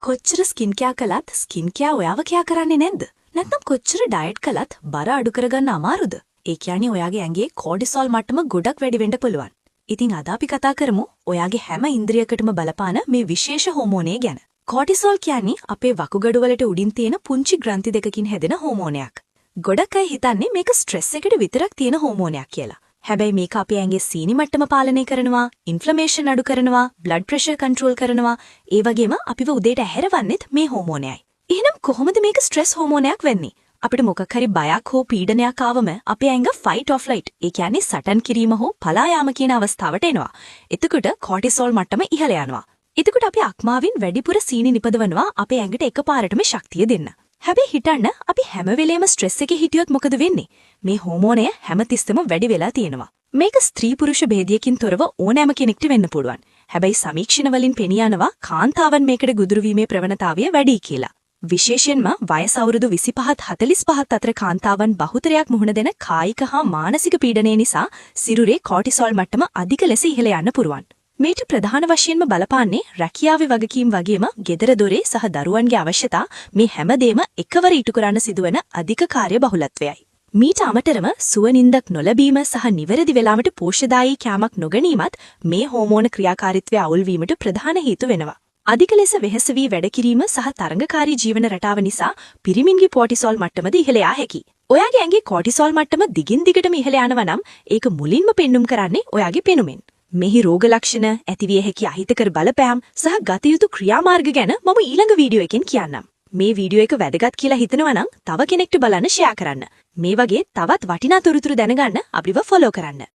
කොච්චර skin care කළත් skin care ඔයාව කෙයාර් කරන්නේ නැද්ද? නැත්නම් කොච්චර ඩයට් කළත් බර අඩු කරගන්න අමාරුද? ඒ කියන්නේ ඔයාගේ ඇඟේ කෝටිසෝල් මට්ටම ගොඩක් වැඩි වෙන්න පුළුවන්. ඉතින් අද අපි කතා කරමු ඔයාගේ හැම ඉන්ද්‍රියකටම බලපාන මේ විශේෂ හෝමෝනය ගැන. කෝටිසෝල් කියන්නේ අපේ වකුගඩු වලට උඩින් තියෙන පුංචි ග්‍රන්ථි දෙකකින් හැදෙන හෝමෝනයක්. ගොඩක් අය හිතන්නේ මේක ස්ට්‍රෙස් එකට විතරක් තියෙන හෝමෝනයක් කියලා. හැබැයි මේක අපේ ඇඟේ සීනි මට්ටම පාලනය කරනවා, ඉන්ෆ්ලමේෂන් අඩු කරනවා, බ්ලඩ් ප්‍රෙෂර් කන්ට්‍රෝල් කරනවා, ඒ වගේම අපිව උදේට ඇහැරවන්නෙත් මේ හෝමෝනයයි. එහෙනම් කොහොමද මේක ස්ට්‍රෙස් හෝමෝනයක් වෙන්නේ? අපිට මොකක් හරි බයක් හෝ පීඩනයක් ආවම අපේ ඇඟ ෆයිට් ඔෆ් ෆ්ලයිට්, ඒ කියන්නේ සටන් කිරීම හෝ පලා යාම කියන අවස්ථාවට එනවා. එතකොට කෝටිසෝල් මට්ටම ඉහළ යනවා. එතකොට අපි අක්මාවෙන් වැඩිපුර සීනි නිපදවනවා අපේ ඇඟට එකපාරටම ශක්තිය දෙන්න. හැබැයි හිතන්න අපි හැම වෙලේම ස්ට්‍රෙස් එකේ හිටියොත් මොකද වෙන්නේ? මේ හෝමෝනය හැමතිස්සෙම වැඩි වෙලා තියෙනවා. මේක ස්ත්‍රී පුරුෂ භේදයකින් තොරව ඕනෑම කෙනෙක්ට වෙන්න පුළුවන්. හැබැයි සමීක්ෂණ වලින් පෙනී යනවා කාන්තාවන් මේකට ගොදුරු වීමේ ප්‍රවණතාවය වැඩි කියලා. විශේෂයෙන්ම වයස අවුරුදු 25ත් 45ත් අතර කාන්තාවන් බහුතරයක් මුහුණ දෙන කායික හා මානසික පීඩනය නිසා සිරුරේ කෝටිසෝල් මට්ටම අධික ලෙස ඉහළ යන්න පුරුවන්. මේට ප්‍රධාන වශයෙන්ම බලපාන්නේ රැකියාවේ වගකීම් වගේම ගෙදර දොරේ සහ දරුවන්ගේ අවශ්‍යතා මේ හැමදේම එකවර ඉටු කරන්න සිදුවන අධික කාර්ය බහුලත්වයයි. මීට අමතරම සුවනින්දක් නොලැබීම සහ නිවැරදි වේලාවට පෝෂ්‍යදායී කෑමක් නොගැනීමත් මේ හෝමෝන ක්‍රියාකාරීත්වය අවුල් වීමට ප්‍රධාන හේතු වෙනවා. අධික ලෙස වෙහෙස වී වැඩ කිරීම සහ තරංගකාරී ජීවන රටාව නිසා පිරිමින්ගේ කෝටිසෝල් මට්ටමද ඉහළ යා හැකියි. ඔයාගේ ඇඟේ කෝටිසෝල් මට්ටම දිගින් දිගටම ඉහළ යනවා නම් ඒක මුලින්ම පෙන්눔 කරන්නේ ඔයාගේ පෙනුමෙන්. මෙහි රෝග ලක්ෂණ, ඇතිවිය හැකි අහිතකර බලපෑම් සහ ගත යුතු ක්‍රියාමාර්ග ගැන මම ඊළඟ වීඩියෝ එකෙන් කියන්නම්. මේ වීඩියෝ එක වැදගත් කියලා හිතනවා නම් තව කෙනෙක්ට බලන්න ෂෙයා කරන්න. මේ වගේ තවත් වටිනා තොරතුරු දැනගන්න අපිව ෆලෝ කරන්න.